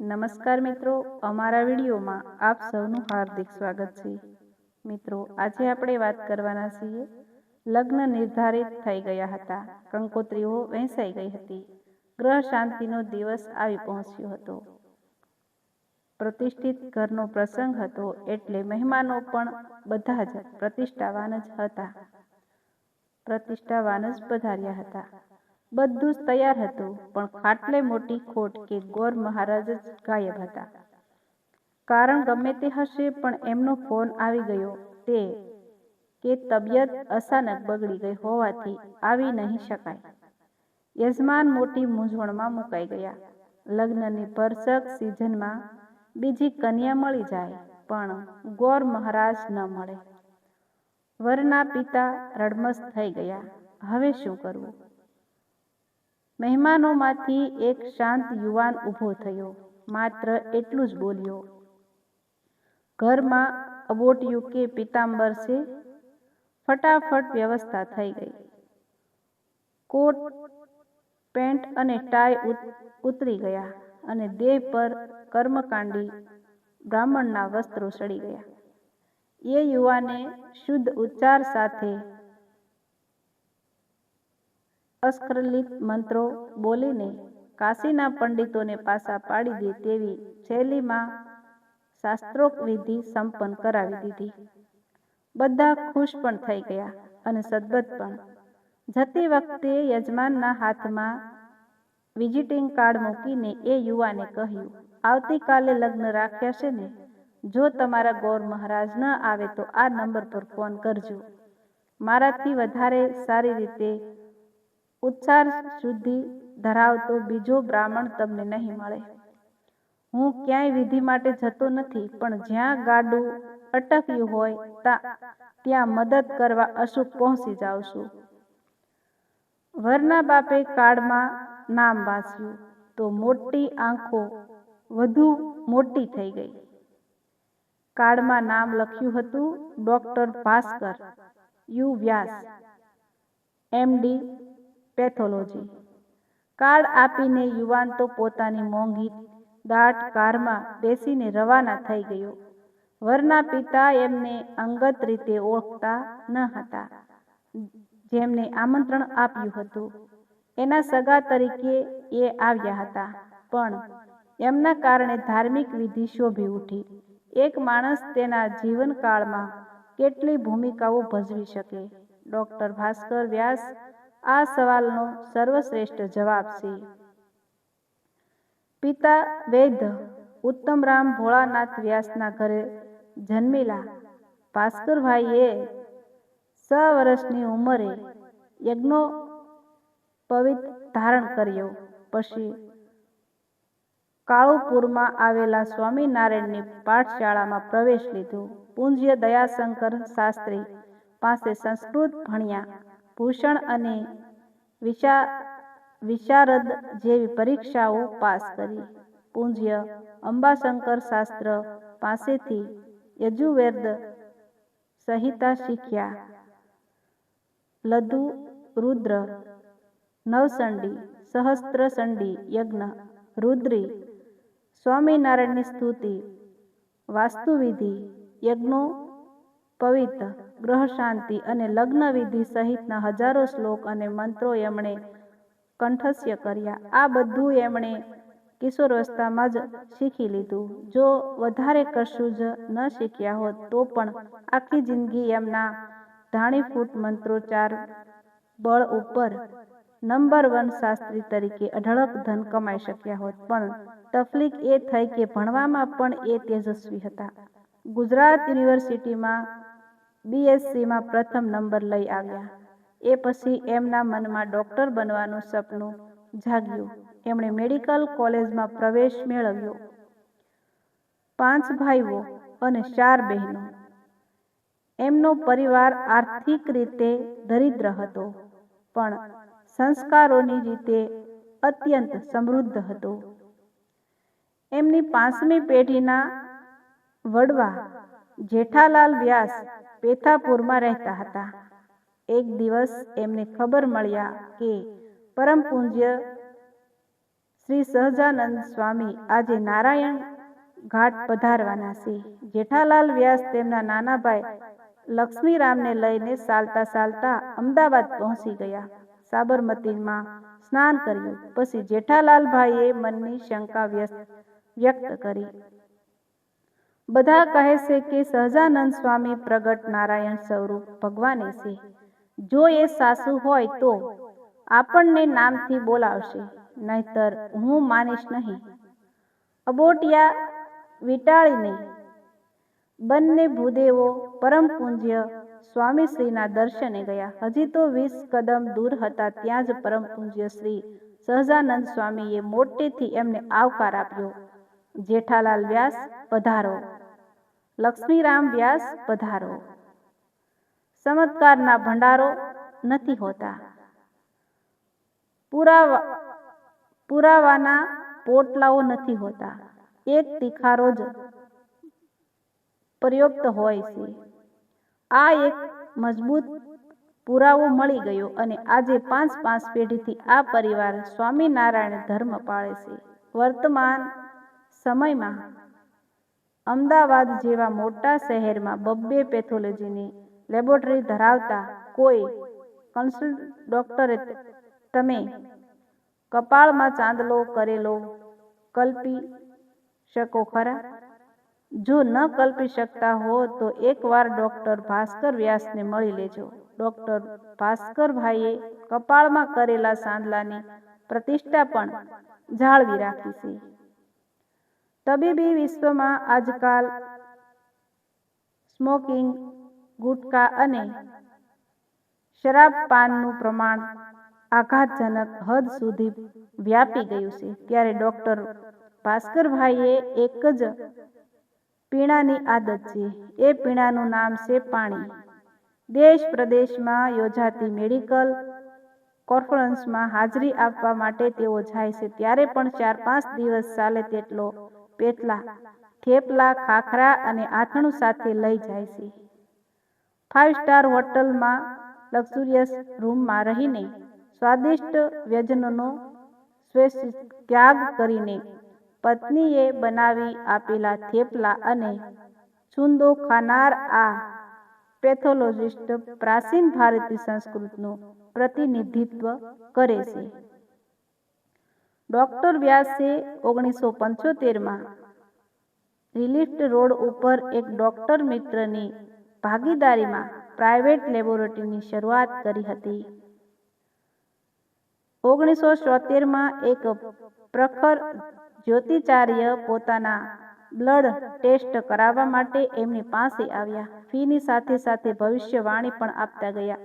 નમસ્કાર મિત્રો, અમારા વિડીયોમાં આપ સૌનું હાર્દિક સ્વાગત છે। મિત્રો, આજે આપણે વાત કરવાના છીએ લગ્ન નિર્ધારિત થઈ ગયા હતા, કંકોત્રીઓ વહેંચાઈ ગઈ હતી, ગ્રહ શાંતિનો દિવસ આવી પહોંચ્યો હતો। પ્રતિષ્ઠિત ઘરનો પ્રસંગ હતો એટલે મહેમાનો પણ બધા જ પ્રતિષ્ઠાવાન જ પધાર્યા હતા। બધું જ તૈયાર હતું, પણ ખાટલે મોટી ખોટ કે ગોર મહારાજ જ ગાયબ હતા। કારણ ગમે તે હશે, પણ એમનો ફોન આવી ગયો કે તબિયત અચાનક બગડી ગઈ હોવાથી આવી નહીં શકાય। યજમાન મોટી મૂંઝવણમાં મુકાઈ ગયા। લગ્નની ભરસક સિઝનમાં બીજી કન્યા મળી જાય, પણ ગોર મહારાજ ન મળે। વરના પિતા રડમસ થઈ ગયા। હવે શું કરવું? મહેમાનોમાંથી એક શાંત યુવાન ઊભો થયો, માત્ર એટલું જ બોલ્યો, ઘરમાં અબોટિયું કે પીતાંબર છે? ફટાફટ વ્યવસ્થા થઈ ગઈ। કોટ, પેન્ટ અને ટાઈ ઉતરી ગયા અને દેહ પર કર્મકાંડી બ્રાહ્મણના વસ્ત્રો ચડી ગયા। એ યુવાને શુદ્ધ ઉચ્ચાર સાથે અસ્ખલિત મંત્રો બોલીને કાશીના પંડિતોને પાસા પાડી દે તેવી શૈલીમાં શાસ્ત્રોક્ત વિધિ સંપન્ન કરાવી દીધી। બધા ખુશ પણ થઈ ગયા અને સદબત પણ। જતી વખતે યજમાનના હાથમાં વિઝિટિંગ કાર્ડ મૂકીને એ યુવાને કહ્યું, આવતીકાલે લગ્ન રાખ્યા છે ને? જો તમારા ગોર મહારાજ ન આવે તો આ નંબર પર ફોન કરજો। મારાથી વધારે સારી રીતે ઉચ્ચાર શુદ્ધિ ધરાવતો બીજો બ્રાહ્મણ તમને નહીં મળે। હું ક્યાંય વિધિ માટે જતો નથી, પણ જ્યાં ગાડું અટક્યું હોય ત્યાં મદદ કરવા અચૂક પહોંચી જાઉં છું। વરના બાપે કાર્ડમાં નામ વાંચ્યું તો મોટી આંખો વધુ મોટી થઈ ગઈ। કાર્ડમાં નામ લખ્યું હતું, doctor Bhaskar you Vyas, MD pathology. Card આપીને યુવાન તો પોતાની મોંઘી દાટ કારમાં બેસીને રવાના થઈ ગયો। વરના પિતા એમને અંગત રીતે ઓળખતા ન હતા, જેમને આમંત્રણ આપ્યું હતું એના સગા તરીકે એ આવ્યા હતા, પણ એમના કારણે ધાર્મિક વિધિ શોભી ઉઠી। એક માણસ તેના જીવનકાળમાં કેટલી ભૂમિકાઓ ભજવી શકે? ડોક્ટર ભાસ્કર વ્યાસ આ સવાલનો સર્વશ્રેષ્ઠ જવાબ છે। પિતા વૈદ્ય ઉત્તમરામ ભોળાનાથ વ્યાસના ઘરે જન્મેલા ભાસ્કરભાઈએ 6 વર્ષની ઉંમરે યજ્ઞોપવિત ધારણ કર્યો। પછી કાળુપુરમાં આવેલા સ્વામિનારાયણની પાઠશાળામાં પ્રવેશ લીધો। પૂજ્ય દયાશંકર શાસ્ત્રી પાસે સંસ્કૃત ભણ્યા। ભૂષણ અને વિશારદ જેવી પરીક્ષાઓ પાસ કરી। પૂજ્ય અંબાશંકર શાસ્ત્ર પાસેથી યજુર્વેદ સંહિતા શીખ્યા। લઘુ, રુદ્ર, નવચંડી, સહસ્ત્રચંડી યજ્ઞ, રુદ્રી, સ્વામિનારાયણની સ્તુતિ, વાસ્તુવિધિ, યજ્ઞોપવિત, ગ્રહ શાંતિ અને લગ્ન વિધિ સહિતના હજારો શ્લોક અને મંત્રો એમણે કંઠસ્થ કર્યા। આ બધું એમણે કિશોરાવસ્થામાં જ શીખી લીધું। જો વધારે કશું જ ન શીખ્યા હોત તો પણ આખી જિંદગી એમના ધાણીફૂટ મંત્રોચ્ચાર બળ ઉપર નંબર 1 શાસ્ત્રી તરીકે અઢળક ધન કમાઈ શક્યા હોત, પણ તકલીફ એ થઈ કે ભણવામાં પણ એ તેજસ્વી હતા। ગુજરાત યુનિવર્સિટીમાં BScમાં પ્રથમ નંબર લઈ આવ્યા। એ પછી એમના મનમાં ડોક્ટર બનવાનું સપનું જાગ્યું। એમણે મેડિકલ કોલેજમાં પ્રવેશ મેળવ્યો। 5 ભાઈઓ અને 4 બહેનો। એમનો પરિવાર આર્થિક રીતે દરિદ્ર હતો, પણ સંસ્કારોની રીતે અત્યંત સમૃદ્ધ હતો। એમની 5મી પેઢીના વડવા જેઠાલાલ વ્યાસ પેથાપુરમાં રહેતા હતા। એક દિવસ એમને ખબર મળ્યા કે પરમ પૂજ્ય શ્રી સહજાનંદ સ્વામી આજે નારાયણ ઘાટ પધારવાના છે. જેઠાલાલ વ્યાસ તેમના નાના ભાઈ લક્ષ્મીરામને લઈને ચાલતા ચાલતા અમદાવાદ પહોંચી ગયા. સાબરમતીમાં સ્નાન કર્યું. પછી જેઠાલાલભાઈએ મનની શંકા વ્યક્ત કરી. બધા કહે છે કે સહજાનંદ સ્વામી પ્રગટ નારાયણ સ્વરૂપ ભગવાને છે. જો એ સાચું હોય તો આપણને નામથી બોલાવશે, નહીતર હું માનીશ નહીં. અબોટિયા વીંટાળીને બંને ભૂદેવો પરમ પૂજ્ય સ્વામીશ્રીના દર્શને ગયા. હજી તો 20 કદમ દૂર હતા ત્યાં જ પરમ પૂજ્ય શ્રી સહજાનંદ સ્વામીએ મોટેથી એમને આવકાર આપ્યો. જેઠાલાલ વ્યાસ પધારો, લક્ષ્મીરામ વ્યાસ પધારો. ચમત્કારના ભંડારો નથી હોતા, પુરાવાના પોટલાઓ નથી હોતા, એક તિખારો જ પર્યાપ્ત હોય છે. આ એક મજબૂત પુરાવો મળી ગયો અને આજે 5 પેઢીથી આ પરિવાર સ્વામિનારાયણ ધર્મ પાળે છે. વર્તમાન સમયમાં અમદાવાદ જેવા મોટા શહેરમાં 2 પેથોલોજીની લેબોરેટરી ધરાવતા કોઈ કન્સલ્ટ ડોક્ટરે તમે કપાળમાં ચાંદલો કરેલો કલ્પી શકો ખરા? જો ન કલ્પી શકતા હો તો એકવાર ડોક્ટર ભાસ્કર વ્યાસને મળી લેજો. ડોક્ટર ભાસ્કરભાઈએ કપાળમાં કરેલા ચાંદલાની પ્રતિષ્ઠા પણ જાળવી રાખી છે. તબીબી વિશ્વમાં આજકાલ સ્મોકિંગ, ગુટખા અને શરાબપાનનું પ્રમાણ આઘાતજનક હદ સુધી વ્યાપી ગયું છે. ત્યારે ડોક્ટર ભાસ્કરભાઈએ એક જ પીણાની આદત છે. એ પીણાનું નામ છે પાણી. દેશ પ્રદેશમાં યોજાતી મેડિકલ કોન્ફરન્સમાં હાજરી આપવા માટે તેઓ જાય છે. ત્યારે પણ 4-5 દિવસ ચાલે તેટલો પેટલા, થેપલા, ખાખરા અને આથણું સાથે લઈ જાય છે. 5 સ્ટાર હોટલમાં લક્ઝુરિયસ રૂમમાં રહીને સ્વાદિષ્ટ વ્યંજનનો સ્વૈચ્છિક ત્યાગ કરીને પત્નીએ બનાવી આપેલા થેપલા અને છુંદો ખાનાર આ પેથોલોજીસ્ટ પ્રાચીન ભારતીય સંસ્કૃતિનું પ્રતિનિધિત્વ કરે છે. ડોક્ટર વ્યાસે 1975માં રિલિફ્ટ રોડ ઉપર એક ડોક્ટર મિત્રની ભાગીદારીમાં પ્રાઇવેટ લેબોરેટરીની શરૂઆત કરી હતી. 1973માં એક પ્રખર જ્યોતિચાર્ય પોતાના બ્લડ ટેસ્ટ કરાવવા માટે એમની પાસે આવ્યા. ફીની સાથે સાથે ભવિષ્યવાણી પણ આપતા ગયા.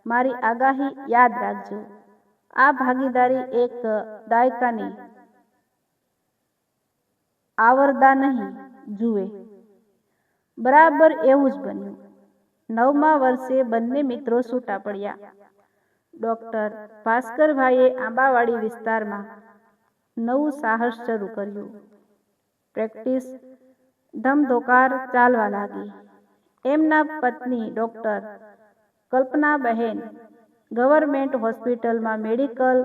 મારી આગાહી યાદ રાખજો. આ ભાગીદારી એક દાયકાની આવરદા નહીં જુએ. બરાબર એવું જ બન્યું. 9મા વર્ષે બંને મિત્રો છૂટા પડ્યા. ડોક્ટર ભાસ્કરભાઈએ આંબાવાડી વિસ્તારમાં નવું સાહસ શરૂ કર્યું. પ્રેક્ટિસ ધમધોકાર ચાલવા લાગી. એમના પત્ની ડોક્ટર કલ્પનાબહેન ગવર્મેન્ટ હોસ્પિટલમાં મેડિકલ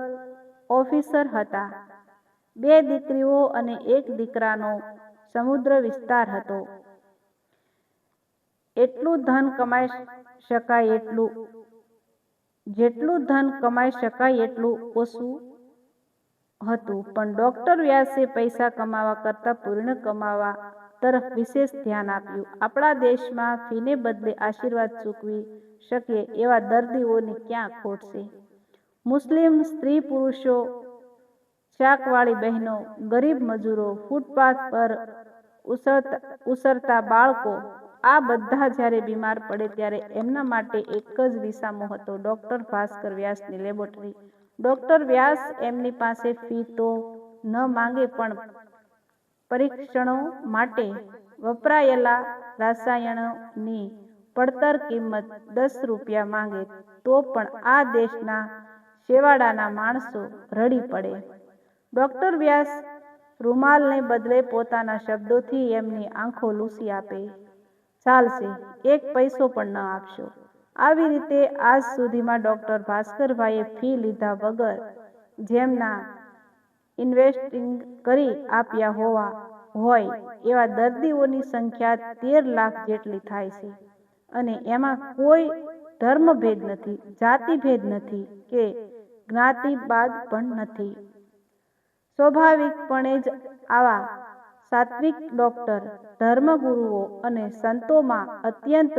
ઓફિસર હતા. 2 દીકરીઓ અને 1 દીકરાનો સમૃદ્ધ વિસ્તાર હતો. એટલું ધન કમાઈ શકાય જેટલું ધન કમાઈ શકાય એટલું ઓછું હતું. પણ ડોક્ટર વ્યાસે પૈસા કમાવા કરતાં પુણ્ય કમાવા તરફ વિશેષ ધ્યાન આપ્યું. આપણા દેશમાં ફીને બદલે આશીર્વાદ ચૂકવી શકીએ એવા દર્દીઓની ક્યાં ખોટ છે? મુસ્લિમ સ્ત્રી પુરુષો, શાકવાળી બહેનો, ગરીબ મજૂરો, ફૂટપાથ પર ઉછરતા બાળકો, આ બધા જ્યારે બીમાર પડે ત્યારે એમના માટે એક જ વિસામો હતો, ડોક્ટર ભાસ્કર વ્યાસની લેબોરેટરી. ડોક્ટર વ્યાસ એમની પાસે ફી તો ન માંગે પણ પરીક્ષણો માટે વપરાયેલા રસાયણોની પડતર કિંમત 10 રૂપિયા માંગે તો પણ આ દેશના છેવાડાના માણસો રડી પડે. ડોક્ટર વ્યાસ રૂમાલને બદલે પોતાના શબ્દોથી એમની આંખો લૂછી આપે. ચાલશે, 1 પૈસો પણ ન આપશો. આવી રીતે આજ સુધીમાં ડોક્ટર ભાસ્કરભાઈએ ફી લીધા વગર જેમના ઇન્વેસ્ટિંગ કરી આપ્યા હોય એવા દર્દીઓની સંખ્યા 13 લાખ જેટલી થાય છે અને એમાં કોઈ ધર્મભેદ નથી, જાતિભેદ નથી કે જ્ઞાતિવાદ પણ નથી. સ્વાભાવિકપણે જ આવા સાત્વિક ડોક્ટર, ધર્મગુરુઓ અને સંતોમાં અત્યંત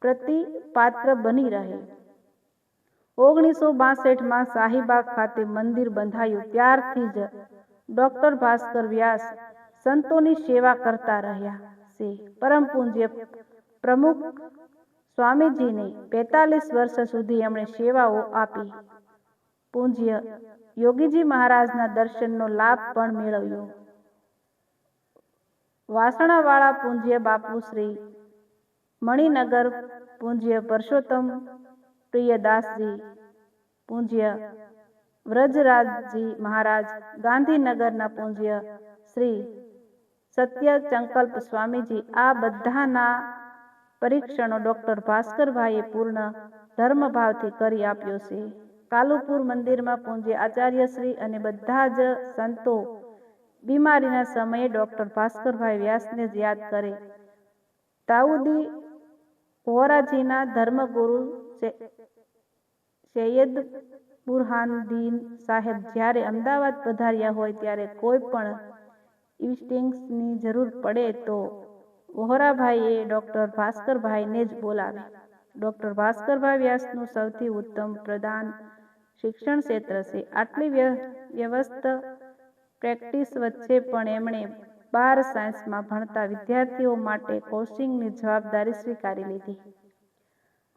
પ્રતિપાત્ર બની રહે. 1962માં શાહીબાગ ખાતે મંદિર બંધાયું ત્યારથી જ ડોક્ટર ભાસ્કર વ્યાસ સંતોની સેવા કરતા રહ્યા છે. પરમ પૂજ્ય પ્રમુખ સ્વામીજીને 45 વર્ષ સુધી એમણે સેવાઓ આપી. પૂજ્ય યોગીજી મહારાજના દર્શનનો લાભ પણ મેળવ્યો. વાસણાવાળા પૂજ્ય બાપુશ્રી, મણિનગર પૂજ્ય પરસોત્તમ પ્રિયદાસજી, પૂજ્ય વ્રજરાજજી મહારાજ, ગાંધીનગરના પૂજ્ય શ્રી સત્યસંકલ્પ સ્વામીજી, આ બધાના પરીક્ષણો ડોક્ટર ભાસ્કરભાઈએ પૂર્ણ ધર્મભાવથી કરી આપ્યો છે. કાલુપુર મંદિરમાં પૂજ્ય આચાર્યશ્રી અને બધા જ સંતો બીમારીના સમયે ડોક્ટર ભાસ્કરભાઈ વ્યાસને જ યાદ કરે. દાઉદી વોરાજીના ધર્મગુરુ સૈયદ બુરહાનુદ્દીન સાહેબ જ્યારે અમદાવાદ પધાર્યા હોય ત્યારે કોઈ પણ ઇન્વેસ્ટિંગની જરૂર પડે તો વોરાભાઈએ ડોક્ટર ભાસ્કરભાઈને જ બોલાવે. ડોક્ટર ભાસ્કરભાઈ વ્યાસનું સૌથી ઉત્તમ પ્રદાન શિક્ષણ ક્ષેત્ર છે. આટલી વ્યસ્ત પ્રેક્ટિસ વચ્ચે પણ એમણે 12 સાયન્સમાં ભણતા વિદ્યાર્થીઓ માટે કોચિંગની જવાબદારી સ્વીકારી લીધી.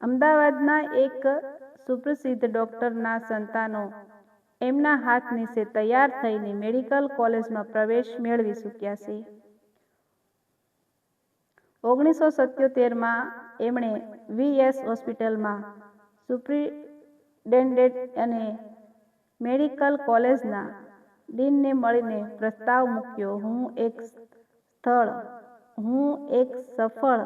અમદાવાદના એક સુપ્રસિદ્ધ ડોક્ટરના સંતાનો એમના હાથ નીચે તૈયાર થઈને મેડિકલ કોલેજમાં પ્રવેશ મેળવી ચૂક્યા છે. 1977માં એમણે વી.એસ. હોસ્પિટલમાં સુપ્રિન્ટેન્ડન્ટ અને મેડિકલ કોલેજના ડીનને મળીને પ્રસ્તાવ મૂક્યો, હું એક સફળ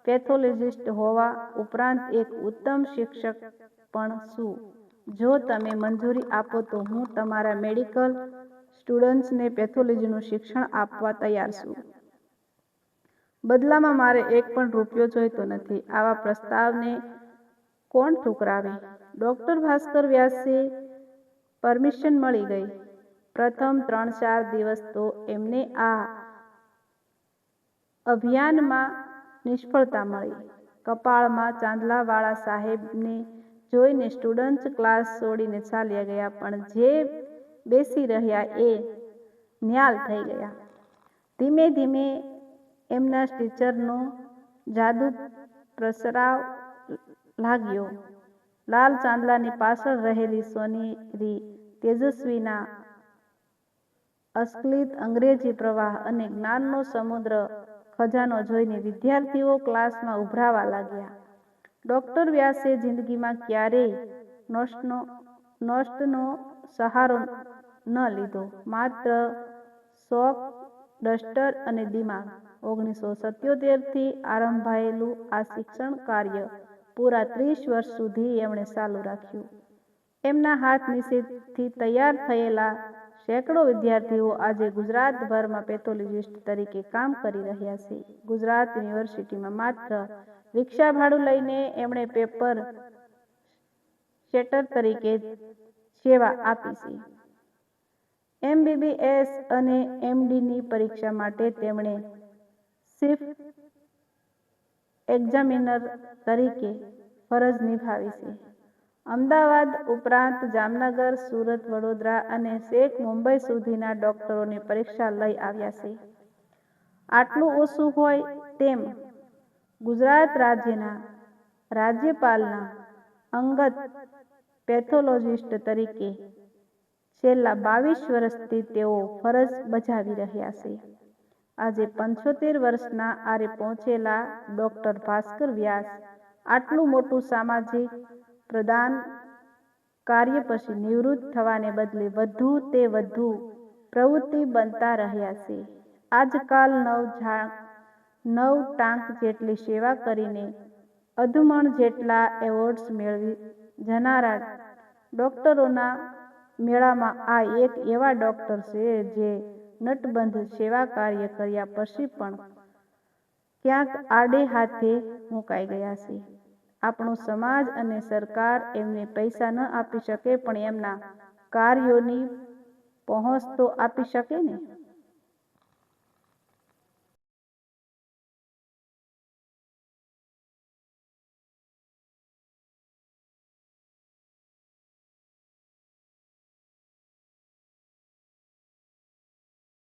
પેથોલોજિસ્ટ હોવા ઉપરાંત એક ઉત્તમ શિક્ષક પણ છું. જો તમે મંજૂરી આપો તો હું તમારા મેડિકલ સ્ટુડન્ટ્સને પેથોલોજીનું શિક્ષણ આપવા તૈયાર છું. બદલામાં મારે એક પણ રૂપિયો જોઈતો નથી. આવા પ્રસ્તાવને કોણ ઠુકરાવે? ડોક્ટર ભાસ્કર વ્યાસે પરમિશન મળી ગઈ. પ્રથમ 3-4 દિવસ તો એમને આ અભિયાનમાં નિષ્ફળતા મળી. કપાળમાં ચાંદલાવાળા સાહેબને જોઈને સ્ટુડન્ટ્સ ક્લાસ છોડીને ચાલ્યા ગયા, પણ જે બેસી રહ્યા એ નિહાલ થઈ ગયા. ધીમે ધીમે એમના ટીચરનો જાદુ પ્રસરવા લાગ્યો. લાલ ચાંદલાની પાછળ રહેલી સોનેરી તેજસ્વીના અસ્ખલિત અંગ્રેજી પ્રવાહ અને જ્ઞાનનો સમુદ્ર ખજાનો જોઈને વિદ્યાર્થીઓ ક્લાસમાં ઉભરાવા લાગ્યા. ડોક્ટર વ્યાસે જિંદગીમાં ક્યારેય નોટ્સનો સહારો ન લીધો, માત્ર ચોક, ડસ્ટર અને દિમાગ. 1977થી આરંભાયેલું આ શિક્ષણ કાર્ય પૂરા 30 વર્ષ સુધી એમણે ચાલુ રાખ્યું. એમના હાથ નીચેથી તૈયાર થયેલા સેંકડો વિદ્યાર્થીઓ આજે ગુજરાતભરમાં પેથોલોજિસ્ટ તરીકે કામ કરી રહ્યા છે. ગુજરાત યુનિવર્સિટીમાં માત્ર રિક્ષા ભાડું લઈને એમણે પેપર સેટર તરીકે સેવા આપી છે. MBBS અને MDની પરીક્ષા માટે તેમણે ચીફ એક્ઝામિનર તરીકે ફરજ નિભાવી છે. અમદાવાદ ઉપરાંત જામનગર, સુરત, વડોદરા અને છેક મુંબઈ સુધીના ડોક્ટરોની પરીક્ષા લઈ આવ્યા છે. આટલું ઓછું હોય તેમ ગુજરાત રાજ્યના રાજ્યપાલના અંગત પેથોલોજિસ્ટ તરીકે છેલ્લા 22 વર્ષથી તેઓ ફરજ બજાવી રહ્યા છે. આજે 75 વર્ષના આરે પહોંચેલા ડોક્ટર ભાસ્કર વ્યાસ આટલું મોટું સામાજિક પ્રદાન કાર્ય પછી નિવૃત્ત થવાને બદલે વધુ પ્રવૃત્તિ બનતા રહ્યા છે. આજકાલ 9 ટાંક જેટલી સેવા કરીને અધમણ જેટલા એવોર્ડ્સ મેળવી જનારા ડોક્ટરોના મેળામાં આ એક એવા ડોક્ટર છે જે નટબંધ સેવા કાર્ય કર્યા પછી પણ ક્યાંક આડે હાથે મુકાઈ ગયા છે. આપણો સમાજ અને સરકાર એમને પૈસા ન આપી શકે પણ એમના કાર્યોની પહોંચ તો આપી શકે ને.